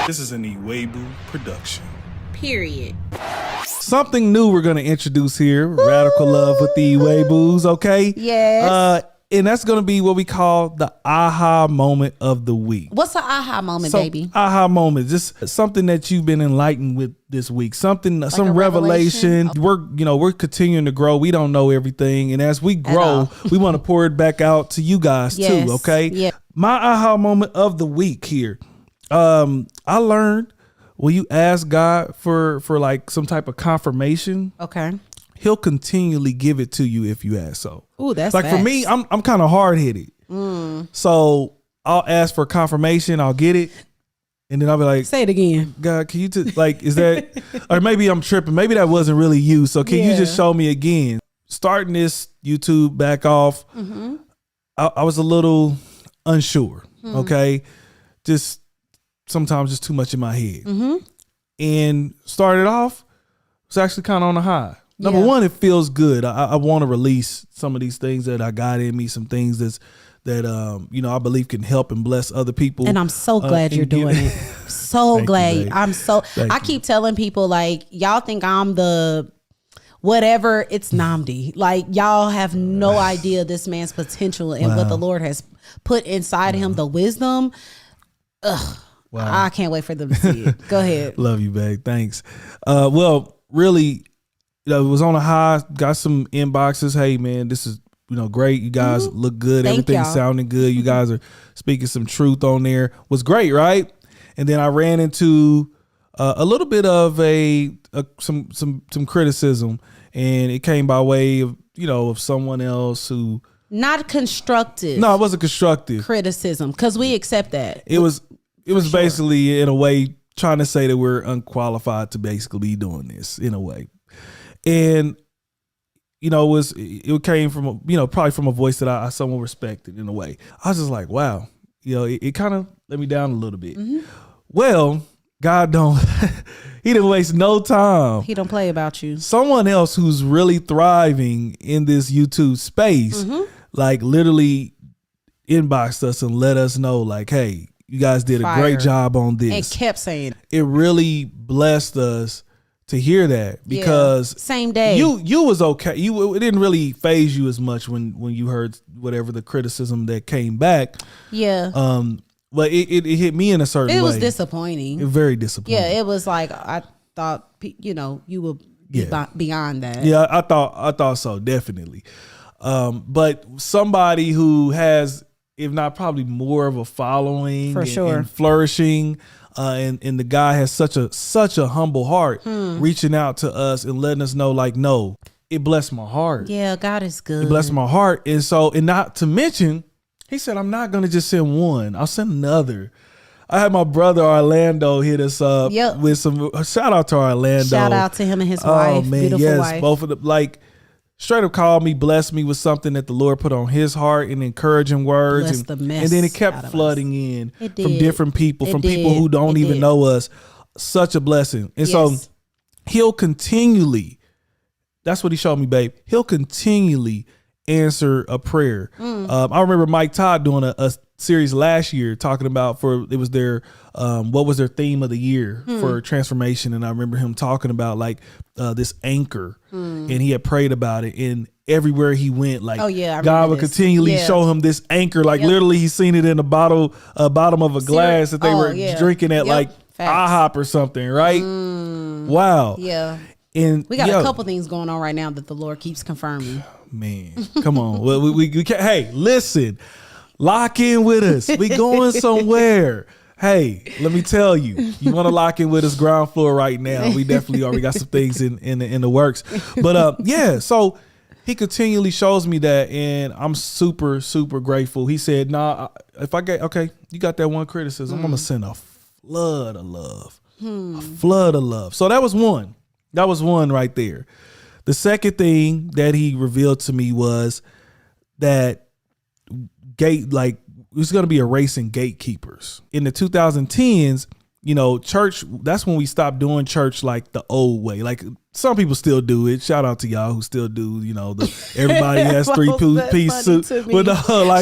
This is an Iwebu production. Period. Something new we're going to introduce here. Radical love with the Iwebus, okay? Yes. And that's going to be what we call the aha moment of the week. What's an aha moment, baby? Aha moment, just something that you've been enlightened with this week. Something, like some revelation. Okay. We're continuing to grow. We don't know everything, and as we grow, we want to pour it back out to you guys too. Okay. Yeah. My aha moment of the week here. I learned when you ask God for like some type of confirmation. Okay. He'll continually give it to you if you ask so. Ooh, that's like facts. For me, I'm kind of hard headed. So I'll ask for confirmation, I'll get it, and then I'll be like, say it again. God, can you like, is that, or maybe I'm tripping. Maybe that wasn't really you. So can you just show me again? Starting this YouTube back off, I was a little unsure. Okay. Just sometimes just too much in my head. And started off, it's actually kind of on a high. Number one, it feels good. I want to release some of these things that I got in me, some things that I believe can help and bless other people. And I'm so glad you're doing it. So glad. I keep telling people, like, y'all think I'm the whatever, it's Namdi. Like, y'all have no idea this man's potential and what the Lord has put inside him, the wisdom. Wow. I can't wait for them to see it. Go ahead. Love you, babe. Thanks. Well, really, it was on a high. Got some inboxes. Hey, man, this is great. You guys look good. Everything's sounding good. You guys are speaking some truth on there. Was great, right? And then I ran into a little bit of some criticism, and it came by way of of someone else who not constructive. No, it wasn't constructive criticism, because we accept that. It was basically in a way trying to say that we're unqualified to basically be doing this in a way. And, it came from, probably from a voice that I somewhat respected in a way. I was just like, wow, it kind of let me down a little bit. Well, God he didn't waste no time. He don't play about you. Someone else who's really thriving in this YouTube space, like literally inboxed us and let us know, like, hey, you guys did a great job on this. And kept saying it really blessed us to hear that, because same day you was okay. It didn't really phase you as much when you heard whatever the criticism that came back. But it hit me in a certain way. It was disappointing. Very disappointing. Yeah, it was like, I thought you would be beyond that. Yeah, I thought so, definitely. But somebody who has, if not probably more of a following, for sure, and flourishing, and the guy has such a humble heart, reaching out to us and letting us know, like, no, it blessed my heart. Yeah, God is good. It blessed my heart. And not to mention, he said, I'm not going to just send one, I'll send another. I had my brother Orlando hit us up with some, shout out to Orlando. Shout out to him and his wife. Man, beautiful wife. Both of them, like, straight up called me, blessed me with something that the Lord put on his heart, and encouraging words. And then it kept flooding in from different people, people who don't even know us. Such a blessing. And so he'll continually, that's what he showed me, babe. He'll continually answer a prayer. I remember Mike Todd doing a series last year talking about it was their what was their theme of the year for transformation, and I remember him talking about like this anchor, and he had prayed about it, and everywhere he went, like God would continually show him this anchor, like literally he's seen it in the bottom of a glass that they were drinking at like IHOP or something, right? Wow. And we got a couple things going on right now that the Lord keeps confirming. Man, come on. Well, we can't. Hey, listen, lock in with us. We going somewhere. Hey, let me tell you, you want to lock in with us ground floor right now. We definitely are. We got some things in the works. But so he continually shows me that, and I'm super, super grateful. He said, nah, if I get, you got that one criticism, I'm going to send a flood of love. A flood of love. So that was one. That was one right there. The second thing that he revealed to me was that it was going to be a race in gatekeepers. In the 2010s, church, that's when we stopped doing church like the old way. Like some people still do it. Shout out to y'all who still do. Everybody has three-piece suit. But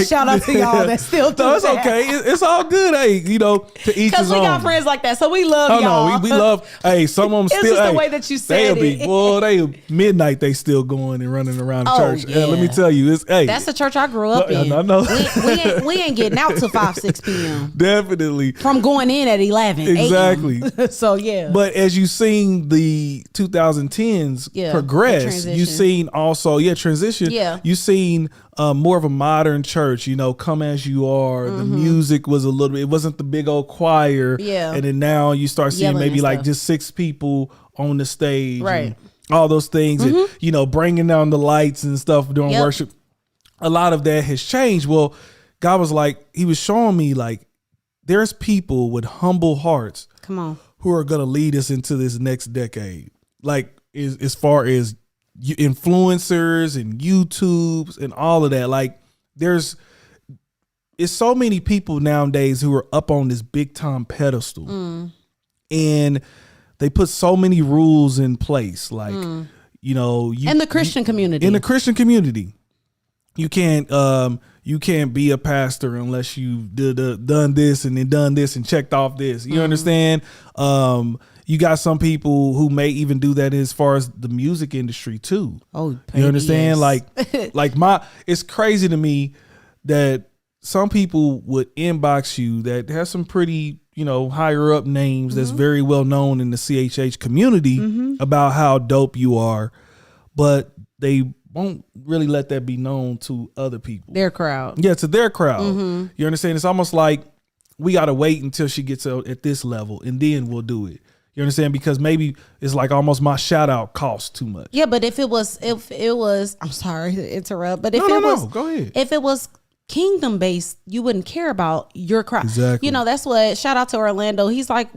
shout out to y'all that still do. No, it's okay. It's all good. Hey, to each his own. Because we got friends like that, so we love y'all. No, we love. Hey, some of them still. It's just the way that you said it. They midnight. They still going and running around the church. Yeah. Let me tell you, that's the church I grew up in. I know. we ain't getting out till 5-6 p.m. Definitely from going in at 11. Exactly. So yeah. But as you seen the 2010s progress, you seen also transition. Yeah. You seen more of a modern church. Come as you are. The music was a little bit. It wasn't the big old choir. Yeah. And then now you start seeing Yelling maybe like stuff. just 6 people on the stage. Right. And all those things. And bringing down the lights and stuff during worship. A lot of that has changed. Well, God was like, he was showing me like there's people with humble hearts. Come on. Who are going to lead us into this next decade. Like as far as influencers and YouTubes and all of that. Like it's so many people nowadays who are up on this big time pedestal. And they put so many rules in place. Like, in the Christian community. In the Christian community. You can't be a pastor unless you done this and then done this and checked off this. You understand? You got some people who may even do that as far as the music industry too. Oh, you understand? Yes. Like it's crazy to me that some people would inbox you that have some pretty, higher up names that's very well known in the CHH community about how dope you are, but they won't really let that be known to other people. Their crowd. Yeah, to their crowd. You understand? It's almost like we got to wait until she gets at this level and then we'll do it. You understand? Because maybe it's like almost my shout out costs too much. Yeah, but if it was, I'm sorry to interrupt, but go ahead. If it was kingdom based, you wouldn't care about your crowd. Exactly. That's what, shout out to Orlando. He's like,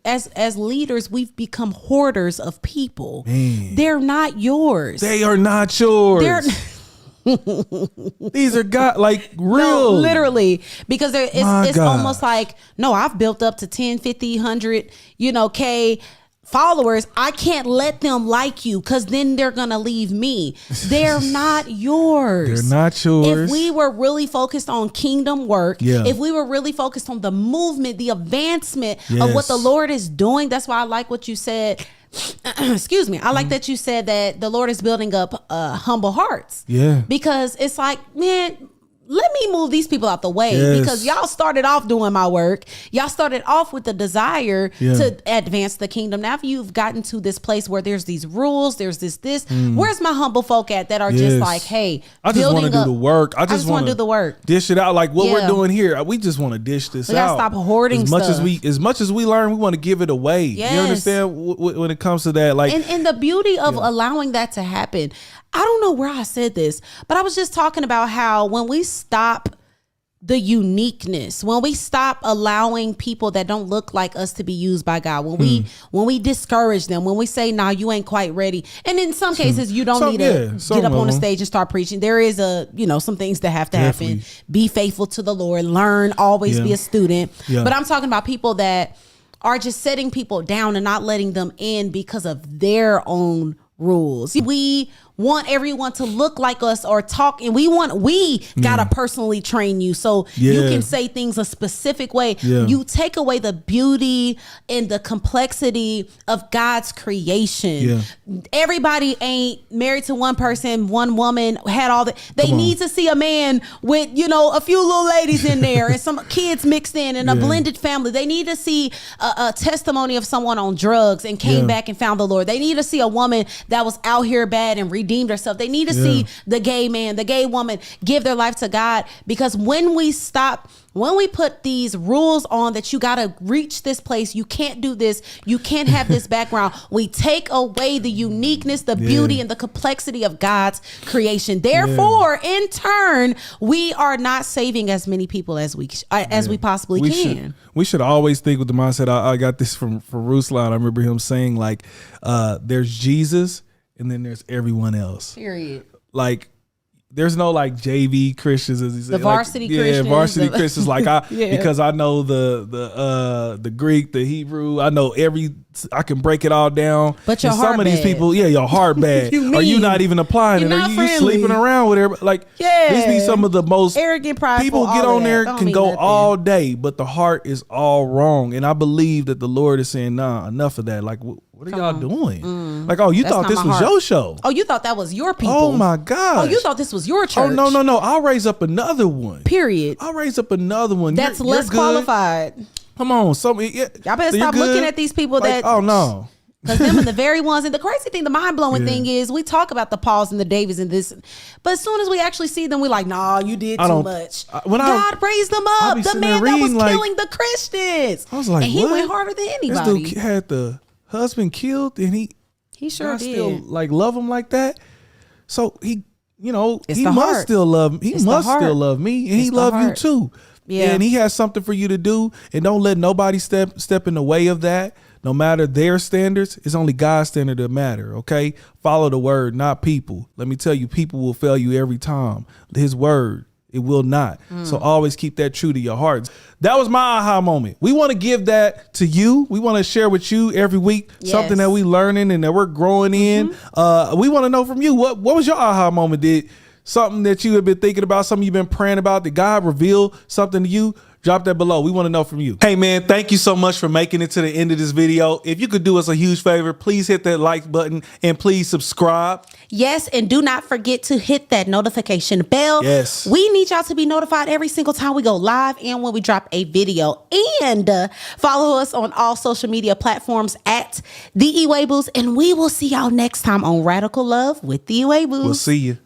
as leaders, we've become hoarders of people. Man. They're not yours. They are not yours. These are like real. No, literally, because it's almost like, no, I've built up to 10, 50, 100, K followers. I can't let them like you because then they're going to leave me. They're not yours. They're not yours. If we were really focused on kingdom work, if we were really focused on the movement, the advancement of what the Lord is doing, that's why I like what you said. Excuse me. I like that you said that the Lord is building up humble hearts. Yeah. Because it's like, man, let me move these people out the way because y'all started off doing my work. Y'all started off with the desire to advance the kingdom. Now, if you've gotten to this place where there's these rules, there's this, where's my humble folk at that are just like, hey, I just want to do the work. I just want to do the work. Dish it out like what we're doing here. We just want to dish this out. We gotta stop hoarding as much as we learn, we want to give it away. Yes. You understand when it comes to that? Like, and the beauty of allowing that to happen. I don't know where I said this, but I was just talking about how when we stop the uniqueness, when we stop allowing people that don't look like us to be used by God, when we discourage them, when we say, nah, you ain't quite ready. And in some cases, you don't need to get up on the stage and start preaching. There is some things that have to happen. Be faithful to the Lord, learn, always be a student. Yeah. But I'm talking about people that are just setting people down and not letting them in because of their own rules. We want everyone to look like us or talk, and we gotta personally train you so you can say things a specific way. You take away the beauty and the complexity of God's creation. Everybody ain't married to one person, one woman, had all that. They need to see a man with a few little ladies in there and some kids mixed in and a blended family. They need to see a testimony of someone on drugs and came back and found the Lord. They need to see a woman that was out here bad and redeemed herself. They need to see the gay man, the gay woman give their life to God, because when we put these rules on that you got to reach this place, you can't do this, you can't have this background, we take away the uniqueness, the beauty, and the complexity of God's creation. Therefore, in turn, we are not saving as many people as we possibly can. We should always think with the mindset. I got this from Ruslan. I remember him saying there's Jesus and then there's everyone else. Period. Like, there's no like JV Christians, as he said. The varsity Christians. Yeah, varsity Christians. Like because I know the Greek, the Hebrew. I know I can break it all down. But your heart some of these bad. people, your heart bad. Are you not even applying it? Are you sleeping around with everybody? Like, this be some of the most arrogant, prideful. People get on there can go all day, but the heart is all wrong. And I believe that the Lord is saying, nah, enough of that. Like, what are y'all doing? Like, oh, you thought this was your show? Oh, you thought that was your people? Oh my God! Oh, you thought this was your church? Oh no! I'll raise up another one. Period. I'll raise up another one. That's less qualified. Come on, y'all better stop looking at these people like, oh no. Because them are the very ones. And the crazy thing, the mind-blowing thing is we talk about the Pauls and the Davids and this, but as soon as we actually see them, we're like, nah, you did too much. God raised them up. The man that was killing the Christians. I was like, and he went harder than anybody. This dude had the husband killed, and he sure did. Still like love him like that. So he it's he must heart. Still love him. He it's must still love me, and he love you too. Yeah. And he has something for you to do, and don't let nobody step in the way of that. No matter their standards, it's only God's standard that matter, okay? Follow the word, not people. Let me tell you, people will fail you every time. His word, it will not. So always keep that true to your heart. That was my aha moment. We want to give that to you. We want to share with you every week something that we learning and that we're growing in. We want to know from you, what was your aha moment? Did something that you have been thinking about, something you've been praying about, did God reveal something to you? Drop that below. We want to know from you. Hey man, thank you so much for making it to the end of this video. If you could do us a huge favor, please hit that like button and please subscribe. Yes, and do not forget to hit that notification bell. Yes. We need y'all to be notified every single time we go live and when we drop a video. And follow us on all social media platforms at The Ewables. And we will see y'all next time on Radical Love with The Ewables. We'll see you.